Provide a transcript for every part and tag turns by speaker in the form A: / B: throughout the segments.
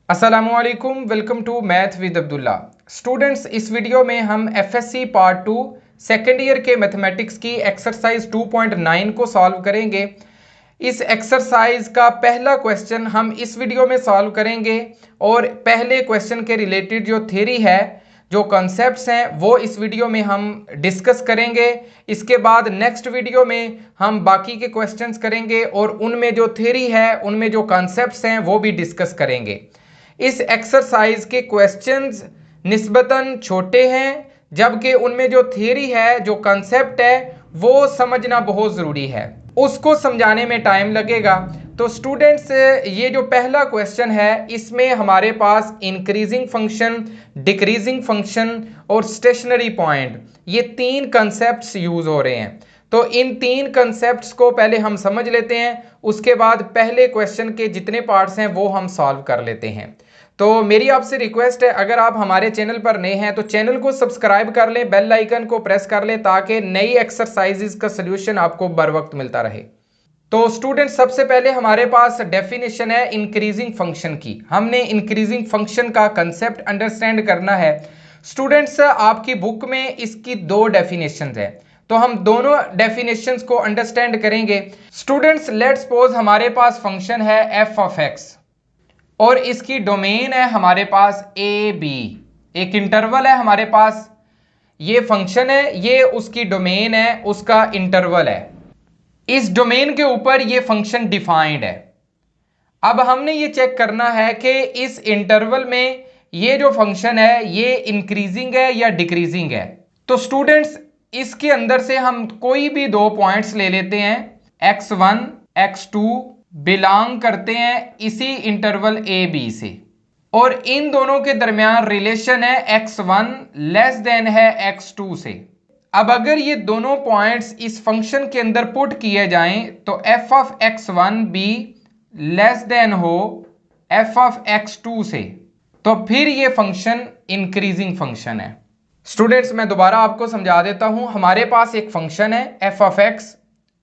A: अस्सलामुअलैकुम, welcome to math with Abdullah. Students, इस video में हम एफएससी पार्ट 2 सेकेंड ईयर के मैथमेटिक्स की एक्सरसाइज 2.9 को सॉल्व करेंगे। इस एक्सरसाइज का पहला क्वेश्चन हम इस वीडियो में सॉल्व करेंगे और पहले क्वेश्चन के रिलेटेड जो थ्योरी है, जो कॉन्सेप्ट्स हैं, वो इस वीडियो में हम डिस्कस करेंगे। इसके बाद नेक्स्ट वीडियो में हम बाकी के क्वेश्चंस करेंगे और उनमें जो थ्योरी है, उनमें जो कॉन्सेप्ट्स हैं, वो भी डिस्कस करेंगे। इस एक्सरसाइज के क्वेश्चंस निस्बतन छोटे हैं, जबकि उनमें जो थ्योरी है, जो कॉन्सेप्ट है, वो समझना बहुत ज़रूरी है। उसको समझाने में टाइम लगेगा। तो स्टूडेंट्स, ये जो पहला क्वेश्चन है, इसमें हमारे पास इंक्रीजिंग फंक्शन, डिक्रीजिंग फंक्शन और स्टेशनरी पॉइंट, ये तीन कंसेप्ट्स यूज हो रहे हैं। तो इन तीन कंसेप्ट्स को पहले हम समझ लेते हैं, उसके बाद पहले क्वेश्चन के जितने पार्ट्स हैं वो हम सॉल्व कर लेते हैं। तो मेरी आपसे रिक्वेस्ट है, अगर आप हमारे चैनल पर नए हैं तो चैनल को सब्सक्राइब कर लें, बेल आइकन को प्रेस कर लें, ताकि नई एक्सरसाइजेज का सलूशन आपको बर वक्त मिलता रहे। तो स्टूडेंट, सबसे पहले हमारे पास डेफिनेशन है इंक्रीजिंग फंक्शन की। हमने इंक्रीजिंग फंक्शन का कंसेप्ट अंडरस्टैंड करना है। स्टूडेंट्स, आपकी बुक में इसकी दो डेफिनेशंस है, तो हम दोनों डेफिनेशंस को अंडरस्टैंड करेंगे। स्टूडेंट्स, लेट्स सपोज हमारे पास फंक्शन है एफ ऑफ एक्स और इसकी डोमेन है हमारे पास ए बी। एक इंटरवल है हमारे पास, ये फंक्शन है, ये उसकी डोमेन है, उसका इंटरवल है। इस डोमेन के ऊपर ये फंक्शन डिफाइंड है। अब हमने ये चेक करना है कि इस इंटरवल में ये जो फंक्शन है, ये इंक्रीजिंग है या डिक्रीजिंग है। तो स्टूडेंट्स, इसके अंदर से हम कोई भी दो पॉइंट्स ले लेते हैं, x1 x2 बिलोंग करते हैं इसी इंटरवल ए बी से, और इन दोनों के दरमियान रिलेशन है x1 लेस देन है x2 से। अब अगर ये दोनों पॉइंट्स इस फंक्शन के अंदर पुट किए जाएं तो f ऑफ x1 भी लेस देन हो f ऑफ x2 से, तो फिर ये फंक्शन इंक्रीजिंग फंक्शन है। स्टूडेंट्स, मैं दोबारा आपको समझा देता हूं। हमारे पास एक फंक्शन है f of x,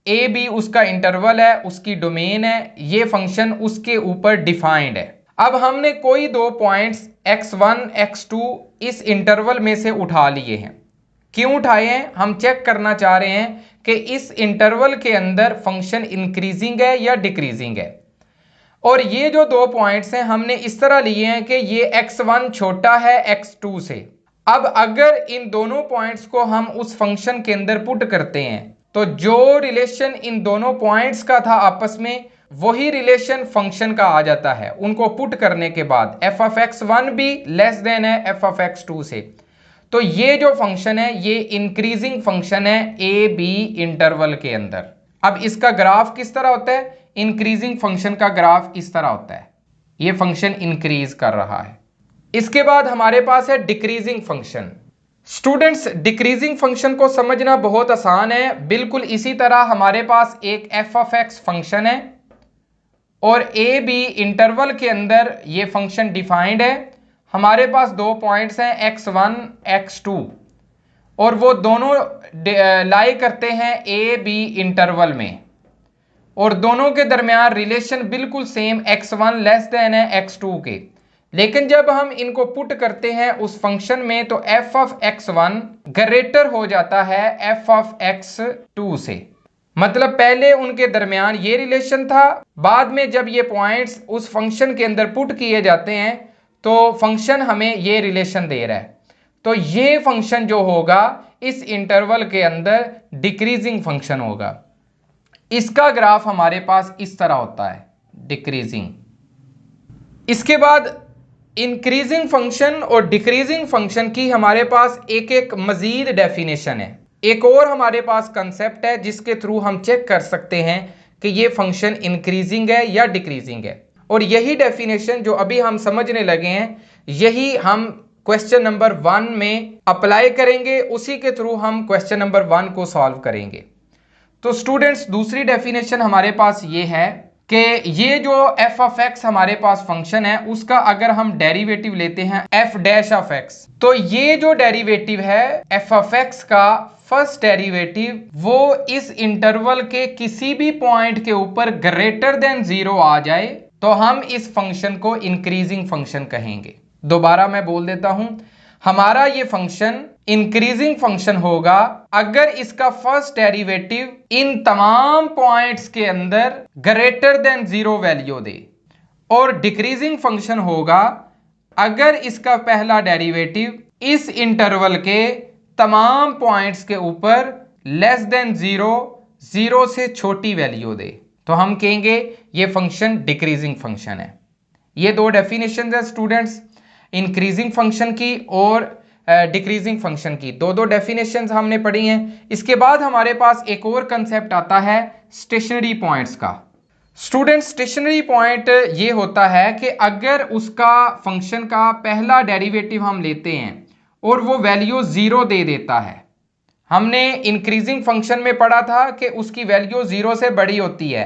A: A B उसका इंटरवल है, उसकी डोमेन है, ये फंक्शन उसके ऊपर डिफाइंड है। अब हमने कोई दो पॉइंट्स x1 x2 इस इंटरवल में से उठा लिए हैं। क्यों उठाए हैं? हम चेक करना चाह रहे हैं कि इस इंटरवल के अंदर फंक्शन इंक्रीजिंग है या डिक्रीजिंग है। और ये जो दो पॉइंट्स हैं, हमने इस तरह लिए हैं कि ये x1 छोटा है x2 से। अब अगर इन दोनों पॉइंट्स को हम उस फंक्शन के अंदर पुट करते हैं, तो जो रिलेशन इन दोनों पॉइंट्स का था आपस में, वही रिलेशन फंक्शन का आ जाता है उनको पुट करने के बाद। f ऑफ x1 भी लेस देन है f ऑफ x2 से। तो ये जो फंक्शन है, ये इंक्रीजिंग फंक्शन है ए बी इंटरवल के अंदर। अब इसका ग्राफ किस तरह होता है? इंक्रीजिंग फंक्शन का ग्राफ इस तरह होता है, ये फंक्शन इंक्रीज कर रहा है। इसके बाद हमारे पास है decreasing function. Students, decreasing function को समझना बहुत आसान है। बिल्कुल इसी तरह हमारे पास एक f ऑफ x फंक्शन है और ए बी इंटरवल के अंदर ये फंक्शन डिफाइंड है। हमारे पास दो पॉइंट्स हैं x1 x2 और वो दोनों लाई करते हैं ए बी इंटरवल में, और दोनों के दरमियान रिलेशन बिल्कुल सेम x1 लेस देन है x2 के। लेकिन जब हम इनको पुट करते हैं उस फंक्शन में, तो f ऑफ x1 ग्रेटर हो जाता है f ऑफ x2 से। मतलब पहले उनके दरमियान ये रिलेशन था, बाद में जब ये पॉइंट्स उस फंक्शन के अंदर पुट किए जाते हैं तो फंक्शन हमें ये रिलेशन दे रहा है। तो ये फंक्शन जो होगा इस इंटरवल के अंदर डिक्रीजिंग फंक्शन होगा। इसका ग्राफ हमारे पास इस तरह होता है, डिक्रीजिंग। इसके बाद इंक्रीजिंग फंक्शन और डिक्रीजिंग फंक्शन की हमारे पास एक एक मजीद डेफिनेशन है। एक और हमारे पास कंसेप्ट है जिसके थ्रू हम चेक कर सकते हैं कि ये फंक्शन इंक्रीजिंग है या डिक्रीजिंग है, और यही डेफिनेशन जो अभी हम समझने लगे हैं, यही हम क्वेश्चन नंबर 1 में अप्लाई करेंगे। उसी के थ्रू हम क्वेश्चन नंबर 1 को सॉल्व करेंगे। तो स्टूडेंट्स, दूसरी डेफिनेशन हमारे पास ये है कि ये जो f ऑफ x हमारे पास फंक्शन है, उसका अगर हम डेरिवेटिव लेते हैं f डैश ऑफ x, तो ये जो डेरिवेटिव है f ऑफ x का फर्स्ट डेरिवेटिव, वो इस इंटरवल के किसी भी पॉइंट के ऊपर ग्रेटर देन 0 आ जाए तो हम इस फंक्शन को इंक्रीजिंग फंक्शन कहेंगे। दोबारा मैं बोल देता हूं, हमारा ये फंक्शन इंक्रीजिंग फंक्शन होगा अगर इसका फर्स्ट डेरिवेटिव इन तमाम पॉइंट्स के अंदर ग्रेटर देन 0 वैल्यू दे, और डिक्रीजिंग फंक्शन होगा अगर इसका पहला डेरिवेटिव इस इंटरवल के तमाम पॉइंट्स के ऊपर लेस देन 0, 0 से छोटी वैल्यू दे, तो हम कहेंगे ये फंक्शन डिक्रीजिंग फंक्शन है। ये दो डेफिनेशन है स्टूडेंट्स, इंक्रीजिंग फंक्शन की और डिक्रीजिंग फंक्शन की, दो डेफिनेशंस हमने पढ़ी हैं। इसके बाद हमारे पास एक और कंसेप्ट आता है स्टेशनरी पॉइंट्स का। स्टूडेंट, स्टेशनरी पॉइंट ये होता है कि अगर उसका फंक्शन का पहला डेरिवेटिव हम लेते हैं और वो वैल्यू 0 दे देता है। हमने इंक्रीजिंग फंक्शन में पढ़ा था कि उसकी वैल्यू 0 से बड़ी होती है,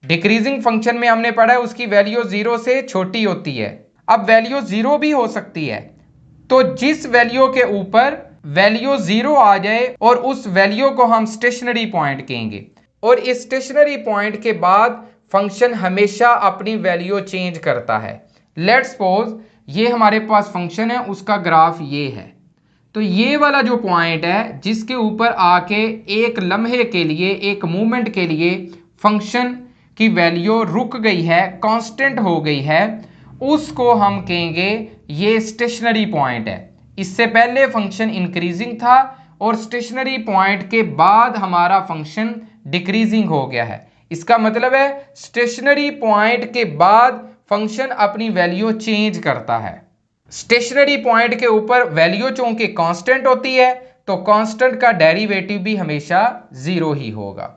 A: डिक्रीजिंग फंक्शन में हमने पढ़ा है उसकी वैल्यू 0 से छोटी होती है। अब वैल्यू 0 भी हो सकती है, तो जिस वैल्यू के ऊपर वैल्यू 0 आ जाए और उस वैल्यू को हम स्टेशनरी पॉइंट कहेंगे, और इस स्टेशनरी पॉइंट के बाद फंक्शन हमेशा अपनी वैल्यू चेंज करता है। लेट्स सपोज ये हमारे पास फंक्शन है, उसका ग्राफ ये है, तो ये वाला जो पॉइंट है जिसके ऊपर आके एक लम्हे के लिए, एक मूवमेंट के लिए फंक्शन की वैल्यू रुक गई है, कांस्टेंट हो गई है, उसको हम कहेंगे ये स्टेशनरी पॉइंट है। इससे पहले फंक्शन इंक्रीजिंग था और स्टेशनरी पॉइंट के बाद हमारा फंक्शन डिक्रीजिंग हो गया है। इसका मतलब है स्टेशनरी पॉइंट के बाद फंक्शन अपनी वैल्यू चेंज करता है। स्टेशनरी पॉइंट के ऊपर वैल्यू चूंकि कांस्टेंट होती है, तो कांस्टेंट का डेरिवेटिव भी हमेशा 0 ही होगा।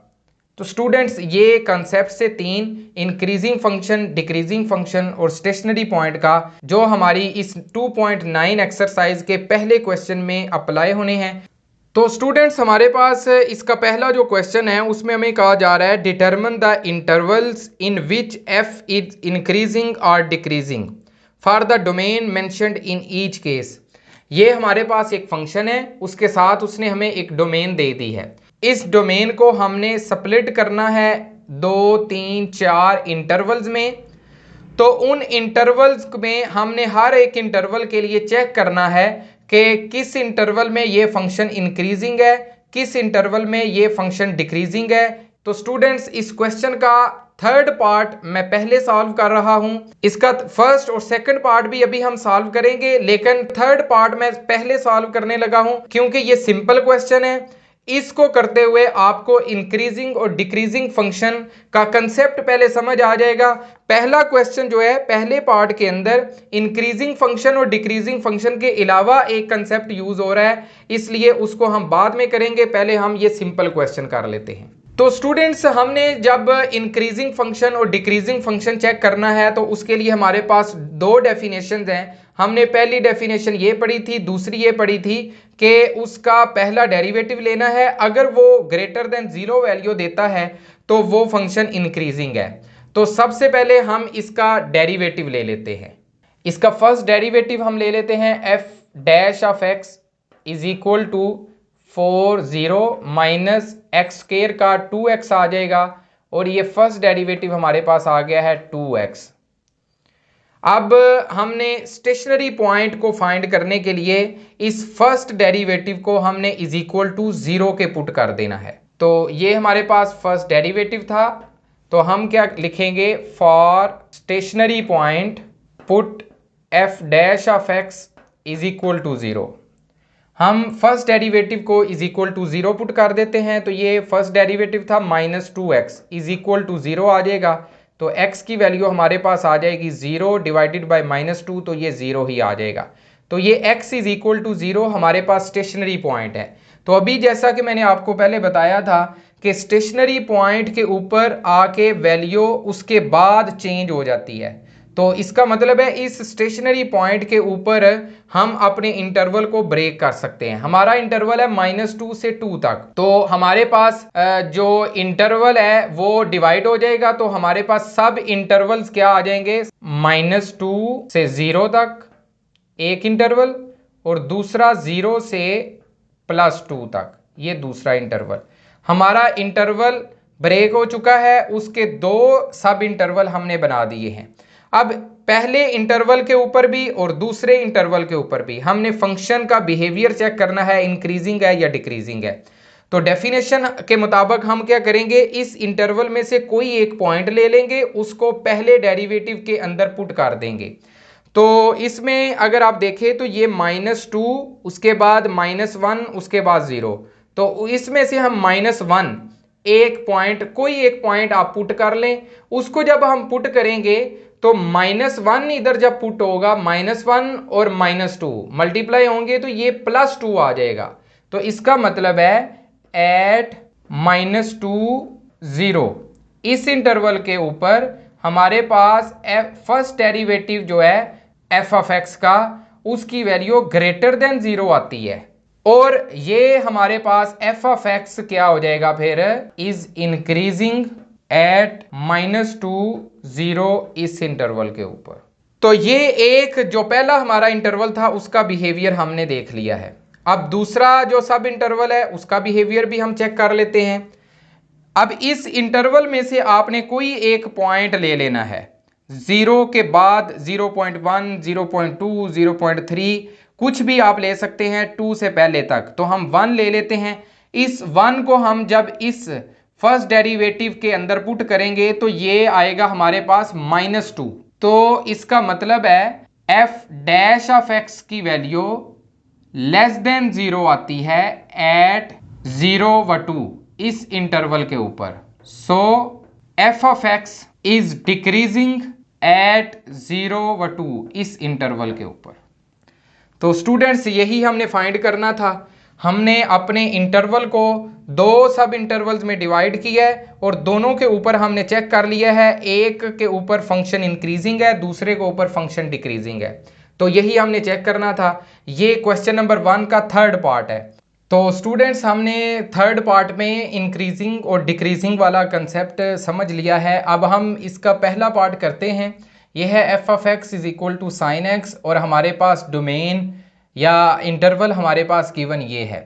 A: तो स्टूडेंट्स, ये कंसेप्ट से 3 इंक्रीजिंग फंक्शन, डिक्रीजिंग फंक्शन और स्टेशनरी पॉइंट का जो हमारी इस 2.9 एक्सरसाइज के पहले क्वेश्चन में अप्लाई होने हैं। तो स्टूडेंट्स, हमारे पास इसका पहला जो क्वेश्चन है उसमें हमें कहा जा रहा है determine the intervals in which f is increasing और decreasing for the domain mentioned in each case. ये हमारे पास एक फंक्शन है, उसके साथ उसने हमें एक डोमेन दे दी है। इस डोमेन को हमने स्प्लिट करना है 2, 3, 4 इंटरवल्स में। तो उन इंटरवल्स में हमने हर एक इंटरवल के लिए चेक करना है कि किस इंटरवल में ये फंक्शन इंक्रीजिंग है, किस इंटरवल में ये फंक्शन डिक्रीजिंग है। तो स्टूडेंट्स, इस क्वेश्चन का थर्ड पार्ट मैं पहले सॉल्व कर रहा हूं, इसका फर्स्ट और सेकंड पार्ट भी अभी हम सॉल्व करेंगे, लेकिन थर्ड पार्ट मैं पहले सॉल्व करने लगा हूं क्योंकि ये सिंपल क्वेश्चन है। इसको करते हुए आपको इंक्रीजिंग और डिक्रीजिंग फंक्शन का कंसेप्ट पहले समझ आ जाएगा। पहला क्वेश्चन जो है पहले पार्ट के अंदर इंक्रीजिंग फंक्शन और डिक्रीजिंग फंक्शन के अलावा एक कंसेप्ट यूज हो रहा है, इसलिए उसको हम बाद में करेंगे, पहले हम ये सिंपल क्वेश्चन कर लेते हैं। तो स्टूडेंट्स, हमने जब इंक्रीजिंग फंक्शन और डिक्रीजिंग फंक्शन चेक करना है तो उसके लिए हमारे पास 2 डेफिनेशंस हैं। हमने पहली डेफिनेशन ये पढ़ी थी, दूसरी ये पढ़ी थी कि उसका पहला डेरिवेटिव लेना है, अगर वो ग्रेटर देन 0 वैल्यू देता है तो वो फंक्शन इंक्रीजिंग है। तो सबसे पहले हम इसका डेरिवेटिव ले लेते हैं। इसका फर्स्ट डेरिवेटिव हम ले लेते हैं F dash of X is equal to 4 minus X square का 2x आ जाएगा, और ये फर्स्ट डेरिवेटिव हमारे पास आ गया है 2x। अब हमने स्टेशनरी पॉइंट को फाइंड करने के लिए इस फर्स्ट डेरिवेटिव को हमने इज इक्वल टू 0 के पुट कर देना है। तो ये हमारे पास फर्स्ट डेरिवेटिव था, तो हम क्या लिखेंगे, for stationary point put F dash of X is equal to 0। हम फर्स्ट डेरिवेटिव को इज इक्वल टू 0 पुट कर देते हैं, तो ये फर्स्ट डेरिवेटिव था -2x इज इक्वल टू 0 आ जाएगा। तो x की वैल्यू हमारे पास आ जाएगी 0 डिवाइडेड बाय -2, तो ये 0 ही आ जाएगा। तो ये x इज इक्वल टू 0 हमारे पास स्टेशनरी पॉइंट है। तो अभी जैसा कि मैंने आपको पहले बताया था कि स्टेशनरी पॉइंट के ऊपर आके वैल्यू उसके बाद चेंज हो जाती है, तो इसका मतलब है इस स्टेशनरी पॉइंट के ऊपर हम अपने इंटरवल को ब्रेक कर सकते हैं। हमारा इंटरवल है -2 से 2 तक, तो हमारे पास जो इंटरवल है वो डिवाइड हो जाएगा, तो हमारे पास सब इंटरवल्स क्या आ जाएंगे, -2 से 0 तक एक इंटरवल, और दूसरा 0 से +2 तक ये दूसरा इंटरवल। हमारा इंटरवल ब्रेक हो चुका है, उसके 2 सब इंटरवल हमने बना दिए हैं। अब पहले इंटरवल के ऊपर भी और दूसरे इंटरवल के ऊपर भी हमने फंक्शन का बिहेवियर चेक करना है, इंक्रीजिंग है या डिक्रीजिंग है। तो डेफिनेशन के मुताबिक हम क्या करेंगे, इस इंटरवल में से कोई एक पॉइंट ले लेंगे, उसको पहले डेरिवेटिव के अंदर पुट कर देंगे। तो इसमें अगर आप देखें तो ये -2, उसके बाद -1, उसके बाद 0। तो इसमें से हम -1 एक पॉइंट, कोई एक पॉइंट आप पुट कर लें। उसको जब हम पुट करेंगे तो -1 इधर जब पुट होगा, -1 और -2 मल्टीप्लाई होंगे तो ये +2 आ जाएगा। तो इसका मतलब है एट -2 0 इस इंटरवल के ऊपर हमारे पास फर्स्ट डेरिवेटिव जो है f(x) का, उसकी वैल्यू ग्रेटर देन 0 आती है। और ये हमारे पास f(x) क्या हो जाएगा फिर, इज इंक्रीजिंग एट -2 0 इस इंटरवल के ऊपर। तो ये एक जो पहला हमारा इंटरवल था उसका बिहेवियर हमने देख लिया है। अब दूसरा जो सब इंटरवल है उसका बिहेवियर भी हम चेक कर लेते हैं। अब इस इंटरवल में से आपने कोई एक पॉइंट ले लेना है, 0 के बाद 0.1, 0.2, 0.3, कुछ भी आप ले सकते हैं 2 से पहले तक। तो हम 1 ले लेते हैं। इस 1 को हम जब इस फर्स्ट डेरिवेटिव के अंदर पुट करेंगे तो ये आएगा हमारे पास -2। तो इसका मतलब है f(x) की वैल्यू लेस देन 0 आती है एट 0 व 2 इस इंटरवल के ऊपर। सो f(x) इज डिक्रीजिंग एट 0 व 2 इस इंटरवल के ऊपर। तो स्टूडेंट्स यही हमने फाइंड करना था। हमने अपने इंटरवल को 2 सब इंटरवल्स में डिवाइड किया है और दोनों के ऊपर हमने चेक कर लिया है, एक के ऊपर फंक्शन इंक्रीजिंग है, दूसरे के ऊपर फंक्शन डिक्रीजिंग है। तो यही हमने चेक करना था। ये क्वेश्चन नंबर 1 का थर्ड पार्ट है। तो स्टूडेंट्स हमने थर्ड पार्ट में इंक्रीजिंग और डिक्रीजिंग वाला कंसेप्ट समझ लिया है। अब हम इसका पहला पार्ट करते हैं। यह है f(x) is equal to sine x और हमारे पास डोमेन या इंटरवल हमारे पास गिवन ये है।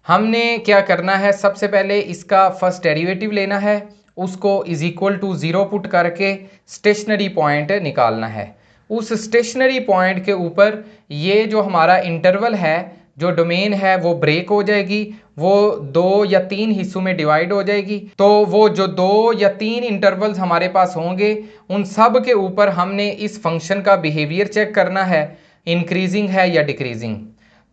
A: हमने क्या करना है, सबसे पहले इसका फर्स्ट डेरिवेटिव लेना है, उसको इज इक्वल टू 0 पुट करके स्टेशनरी पॉइंट निकालना है। उस स्टेशनरी पॉइंट के ऊपर ये जो हमारा इंटरवल है, जो डोमेन है, वो ब्रेक हो जाएगी, वो 2 या 3 हिस्सों में डिवाइड हो जाएगी। तो वो जो 2 या 3 इंटरवल्स हमारे पास होंगे उन सब के ऊपर हमने इस फंक्शन का बिहेवियर चेक करना है, इंक्रीजिंग है या डिक्रीजिंग।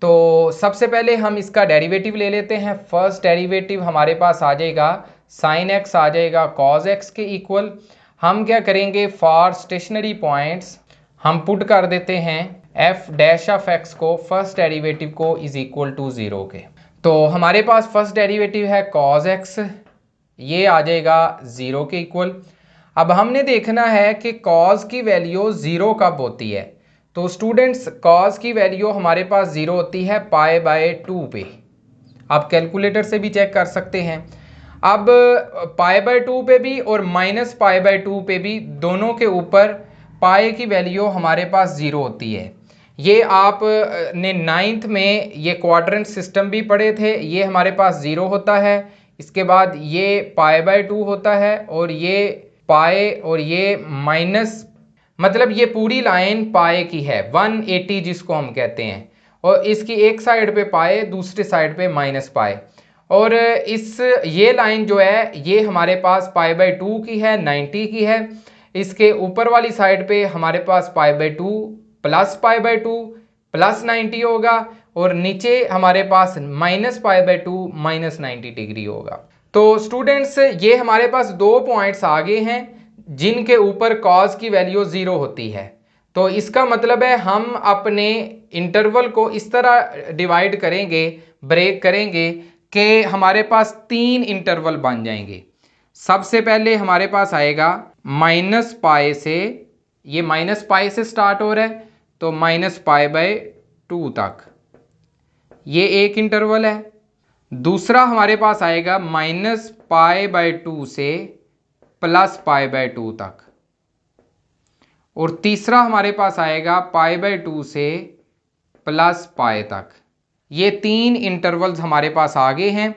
A: तो सबसे पहले हम इसका डेरिवेटिव ले लेते हैं। फर्स्ट डेरिवेटिव हमारे पास आ जाएगा साइन x आ जाएगा कॉज x के इक्वल। हम क्या करेंगे, फॉर स्टेशनरी पॉइंट्स हम पुट कर देते हैं f(x) को, फर्स्ट डेरिवेटिव को इज इक्वल टू 0 के। तो हमारे पास फर्स्ट डेरिवेटिव है cos x, ये आ जाएगा 0 के इक्वल। अब हमने देखना है कि cos की वैल्यू 0 कब होती है। तो स्टूडेंट्स cos की वैल्यू हमारे पास 0 होती है π/2 पे। आप कैलकुलेटर से भी चेक कर सकते हैं। अब π/2 पे भी और -π/2 पे भी, दोनों के ऊपर पाए की वैल्यू हमारे पास 0 होती है। ये आप ने 9th में ये क्वाड्रेंट सिस्टम भी पढ़े थे। ये हमारे पास 0 होता है, इसके बाद ये π/2 होता है और ये पाए और ये माइनस, मतलब ये पूरी लाइन पाए की है 180 जिसको हम कहते हैं, और इसकी एक साइड पे पाए, दूसरी साइड पे माइनस पाए। और ये लाइन जो है ये हमारे पास π/2 की है, 90 की है। इसके ऊपर वाली साइड पे हमारे पास π/2 प्लस π/2 प्लस 90 होगा और नीचे हमारे पास -π/2 -90 डिग्री होगा। तो स्टूडेंट्स ये हमारे पास 2 पॉइंट्स आगे हैं जिनके ऊपर cos की वैल्यू 0 होती है। तो इसका मतलब है हम अपने इंटरवल को इस तरह डिवाइड करेंगे, ब्रेक करेंगे कि हमारे पास 3 इंटरवल बन जाएंगे। सबसे पहले हमारे पास आएगा -π से, ये -π से स्टार्ट हो रहा है तो -π/2 तक, ये एक इंटरवल है। दूसरा हमारे पास आएगा -π/2 से +π/2 तक, और तीसरा हमारे पास आएगा π/2 से +π तक। ये 3 इंटरवल्स हमारे पास आगे हैं।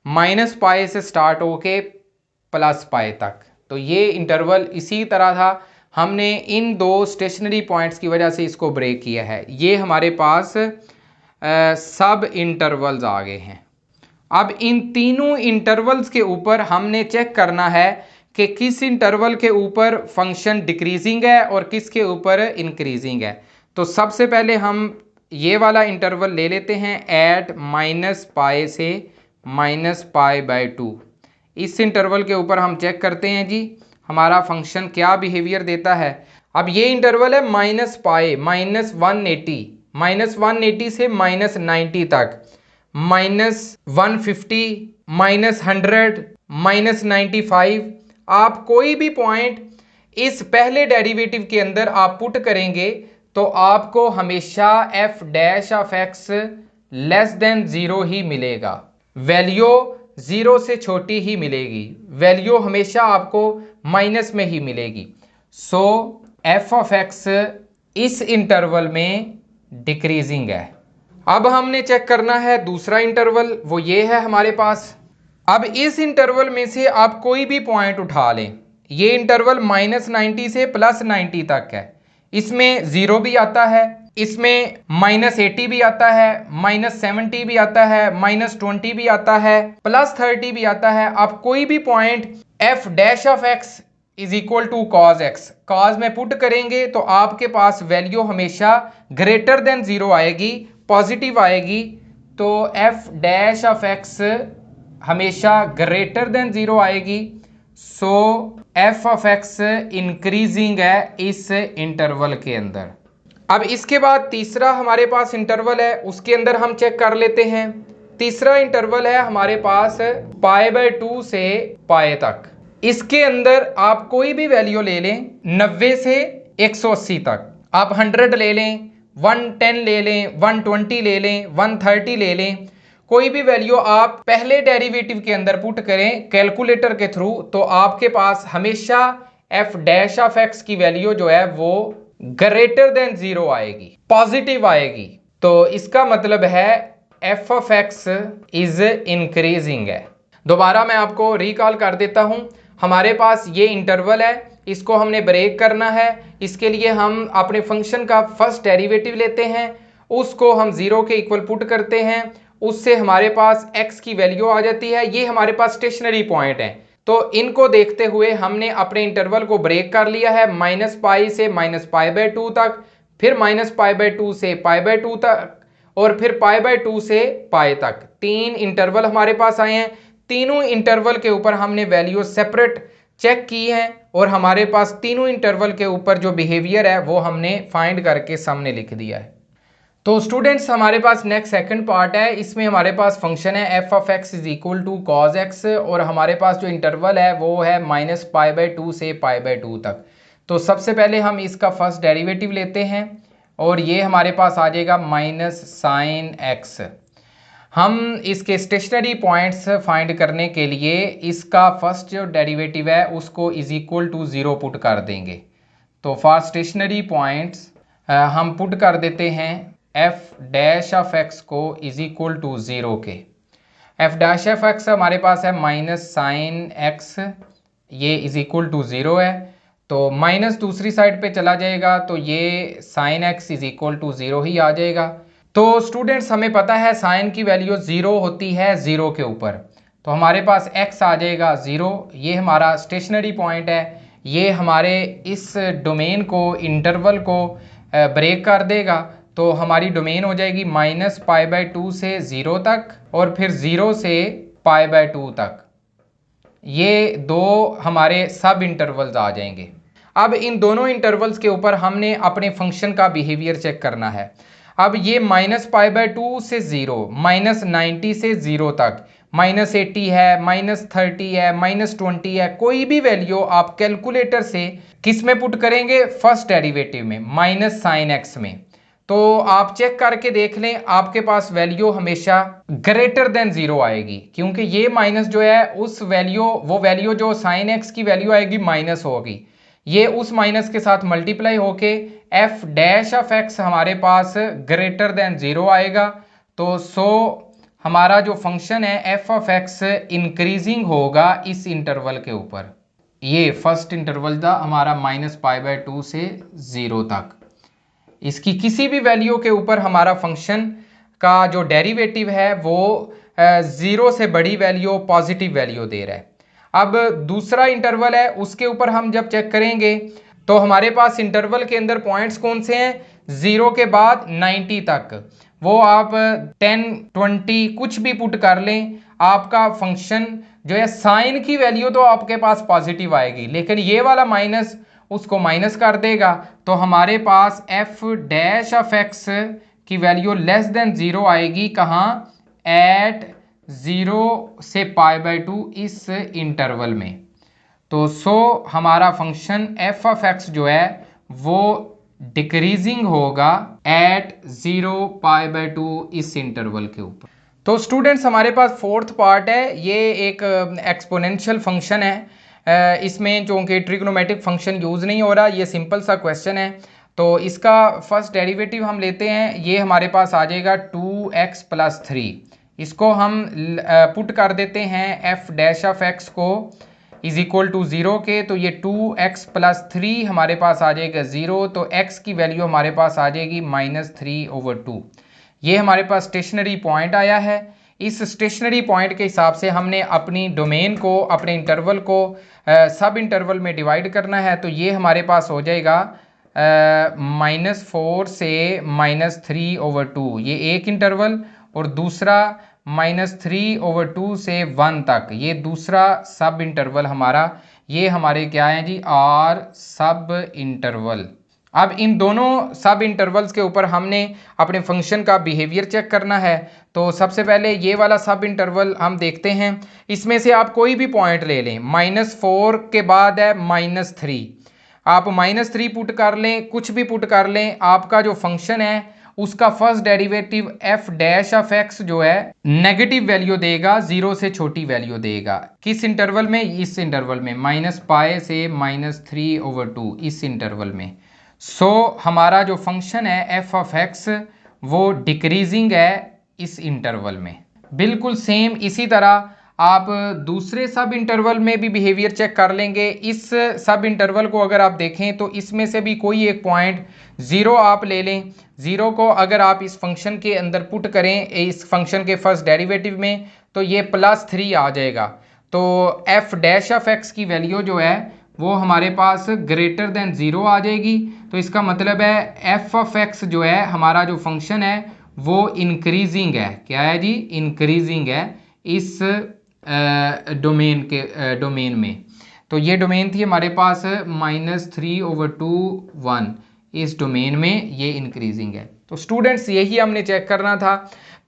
A: -π से स्टार्ट होके प्लस पाए तक। तो ये इंटरवल इसी तरह था, हमने इन दो स्टेशनरी पॉइंट्स की वजह से इसको ब्रेक किया है। ये हमारे पास सब इंटरवल्स आ गए हैं। अब इन तीनों इंटरवल्स के ऊपर हमने चेक करना है कि किस इंटरवल के ऊपर फंक्शन डिक्रीजिंग है और किसके ऊपर इंक्रीजिंग है। तो सबसे पहले हम ये वाला इंटरवल ले लेते हैं एट -π से -π/2। इस इंटरवल के ऊपर हम चेक करते हैं जी हमारा फंक्शन क्या बिहेवियर देता है। अब ये इंटरवल है -π -180 -180 से -90 तक, -150 -100 -95। आप कोई भी पॉइंट इस पहले डेरिवेटिव के अंदर आप पुट करेंगे तो आपको हमेशा f dash of x less than 0 ही मिलेगा, वैल्यू 0 से छोटी ही मिलेगी, वैल्यू हमेशा आपको माइनस में ही मिलेगी। सो f ऑफ x इस इंटरवल में डिक्रीजिंग है। अब हमने चेक करना है दूसरा इंटरवल, वो ये है हमारे पास। अब इस इंटरवल में से आप कोई भी पॉइंट उठा लें, ये इंटरवल -90 से +90 तक है, इसमें 0 भी आता है, इसमें -80 भी आता है, -70 भी आता है, -20 भी आता है, +30 भी आता है। आप कोई भी point f dash of x is equal to cos x cos में पुट करेंगे तो आपके पास वैल्यू हमेशा ग्रेटर देन 0 आएगी, पॉजिटिव आएगी। तो f डैश ऑफ x हमेशा ग्रेटर देन 0 आएगी। So f of x increasing है इस इंटरवल के अंदर। अब इसके बाद तीसरा हमारे पास इंटरवल है, उसके अंदर हम चेक कर लेते हैं। तीसरा इंटरवल है हमारे पास π/2 से π तक। इसके अंदर आप कोई भी वैल्यू ले लें 90 से 180 तक, आप 100 ले लें, 110 ले लें, 120 ले लें, 130 ले लें, कोई भी वैल्यू आप पहले डेरिवेटिव के अंदर पुट करें कैलकुलेटर के थ्रू तो आपके पास हमेशा f डैश ऑफ x की वैल्यू जो है वो ग्रेटर देन 0 आएगी, पॉजिटिव आएगी। तो इसका मतलब है f of x is increasing है। दोबारा मैं आपको रिकॉल कर देता हूं, हमारे पास ये इंटरवल है, इसको हमने ब्रेक करना है। इसके लिए हम अपने फंक्शन का फर्स्ट डेरिवेटिव लेते हैं, उसको हम 0 के इक्वल पुट करते हैं, उससे हमारे पास x की वैल्यू आ जाती है। ये हमारे पास स्टेशनरी पॉइंट है, तो इनको देखते हुए हमने अपने इंटरवल को ब्रेक कर लिया है -π से -π/2 तक, फिर -π/2 से π/2 तक और फिर π/2 से π तक। तीन इंटरवल हमारे पास आए हैं, तीनों इंटरवल के ऊपर हमने वैल्यू सेपरेट चेक की है और हमारे पास तीनों इंटरवल के ऊपर जो बिहेवियर है वो हमने फाइंड करके सामने लिख दिया है। तो स्टूडेंट्स हमारे पास नेक्स्ट सेकंड पार्ट है, इसमें हमारे पास फंक्शन है f of x is equal to cos x और हमारे पास जो इंटरवल है वो है -π/2 से π/2 तक। तो सबसे पहले हम इसका फर्स्ट डेरिवेटिव लेते हैं और ये हमारे पास आ जाएगा -sin x। हम इसके स्टेशनरी पॉइंट्स फाइंड करने के लिए इसका फर्स्ट जो डेरिवेटिव है उसको इज इक्वल टू 0 पुट कर देंगे। तो फॉर स्टेशनरी पॉइंट्स हम पुट कर देते हैं f डैश ऑफ x को इज इक्वल टू 0 के। f डैश ऑफ x हमारे पास है -sin x, ये इज इक्वल टू 0 है, तो माइनस दूसरी साइड पे चला जाएगा तो ये sin x is equal to 0 ही आ जाएगा। तो स्टूडेंट्स हमें पता है साइन की वैल्यू 0 होती है 0 के ऊपर, तो हमारे पास x आ जाएगा 0। ये हमारा स्टेशनरी पॉइंट है, ये हमारे इस डोमेन को इंटरवल को ब्रेक कर देगा। तो हमारी डोमेन हो जाएगी -π/2 से 0 तक और फिर 0 से π/2 तक। ये दो हमारे सब इंटरवल्स आ जाएंगे। अब इन दोनों इंटरवल्स के ऊपर हमने अपने फंक्शन का बिहेवियर चेक करना है। अब ये -π/2 से 0, -90 से 0 तक, -80 है, -30 है, -20 है, कोई भी वैल्यू आप कैलकुलेटर से किस में पुट करेंगे, फर्स्ट डेरिवेटिव में -sin x में। तो आप चेक करके देख लें, आपके पास वैल्यू हमेशा ग्रेटर देन 0 आएगी, क्योंकि ये माइनस जो है उस वैल्यू, वो वैल्यू जो sin x की वैल्यू आएगी माइनस होगी, ये उस माइनस के साथ मल्टीप्लाई होके f डैश ऑफ x हमारे पास ग्रेटर देन 0 आएगा। तो सो हमारा जो फंक्शन है एफ ऑफ एक्स इंक्रीजिंग होगा इस इंटरवल के ऊपर। ये फर्स्ट इंटरवल था हमारा -π/2 से 0 तक। इसकी किसी भी वैल्यू के ऊपर हमारा फंक्शन का जो डेरिवेटिव है वो 0 से बड़ी वैल्यू पॉजिटिव वैल्यू दे रहा है। अब दूसरा इंटरवल है उसके ऊपर हम जब चेक करेंगे तो हमारे पास इंटरवल के अंदर पॉइंट्स कौन से हैं, 0 के बाद 90 तक। वो आप 10 20 कुछ भी पुट कर लें, आपका फंक्शन जो है साइन की वैल्यू तो आपके पास पॉजिटिव आएगी, लेकिन ये वाला माइनस उसको माइनस कर देगा। तो हमारे पास एफ डैश ऑफ एक्स की वैल्यू लेस देन 0 आएगी। कहाँ, एट 0 से π/2 इस इंटरवल में। तो हमारा फंक्शन एफ ऑफ एक्स जो है वो डिक्रीजिंग होगा एट 0 π/2 इस इंटरवल के ऊपर। तो स्टूडेंट्स हमारे पास फोर्थ पार्ट है, ये एक एक्सपोनेंशियल फंक्शन है। इसमें चूंकि ट्रिग्नोमेट्रिक फंक्शन यूज़ नहीं हो रहा, ये सिंपल सा क्वेश्चन है। तो इसका फर्स्ट डेरिवेटिव हम लेते हैं, ये हमारे पास आ जाएगा 2x + 3। इसको हम पुट कर देते हैं एफ डैश ऑफ एक्स को इज इक्वल टू 0 के। तो ये 2x + 3 हमारे पास आ जाएगा 0। तो x की वैल्यू हमारे पास आ जाएगी -3/2। ये हमारे पास स्टेशनरी पॉइंट आया है। इस स्टेशनरी पॉइंट के हिसाब से हमने अपनी डोमेन को, अपने इंटरवल को सब इंटरवल में डिवाइड करना है। तो ये हमारे पास हो जाएगा -4 से -3/2, ये एक इंटरवल, और दूसरा -3/2 से 1 तक, ये दूसरा सब इंटरवल हमारा। ये हमारे क्या है जी, आर सब इंटरवल। अब इन दोनों सब इंटरवल्स के ऊपर हमने अपने फंक्शन का बिहेवियर चेक करना है। तो सबसे पहले ये वाला सब इंटरवल हम देखते हैं। इसमें से आप कोई भी पॉइंट ले लें, -4 के बाद है -3, आप -3 पुट कर लें, कुछ भी पुट कर लें, आपका जो फंक्शन है उसका first derivative F dash of x जो है नेगेटिव वैल्यू देगा, 0 से छोटी वैल्यू देगा। किस इंटरवल में, इस इंटरवल में, -π से -3/2 इस इंटरवल में। हमारा जो फंक्शन है एफ ऑफ एक्स वो डिक्रीजिंग है इस इंटरवल में। बिल्कुल सेम इसी तरह आप दूसरे सब इंटरवल में भी बिहेवियर चेक कर लेंगे। इस सब इंटरवल को अगर आप देखें तो इसमें से भी कोई एक पॉइंट 0 आप ले लें। 0 को अगर आप इस फंक्शन के अंदर पुट करें, इस फंक्शन के फर्स्ट डेरिवेटिव में, तो ये +3 आ जाएगा। तो एफ डैश ऑफ एक्स की वैल्यू जो है वो हमारे पास ग्रेटर देन 0 आ जाएगी। तो इसका मतलब है एफ ऑफ एक्स जो है हमारा जो फंक्शन है वो इंक्रीजिंग है। क्या है जी, इंक्रीजिंग है इस डोमेन में। तो ये डोमेन थी हमारे पास -3/2 1, इस डोमेन में ये इंक्रीजिंग है। तो स्टूडेंट्स यही हमने चेक करना था।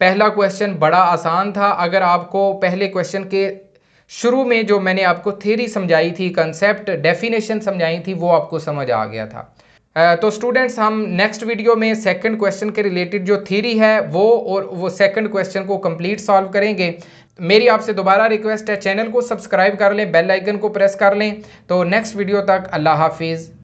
A: पहला क्वेश्चन बड़ा आसान था। अगर आपको पहले क्वेश्चन के शुरू में जो मैंने आपको थ्योरी समझाई थी, कंसेप्ट डेफिनेशन समझाई थी, वो आपको समझ आ गया था। तो स्टूडेंट्स हम नेक्स्ट वीडियो में सेकंड क्वेश्चन के रिलेटेड जो थ्योरी है वो सेकंड क्वेश्चन को कंप्लीट सॉल्व करेंगे। मेरी आपसे दोबारा रिक्वेस्ट है, चैनल को सब्सक्राइब कर लें, बेल आइकन को प्रेस कर लें। तो नेक्स्ट वीडियो तक अल्लाह हाफिज़।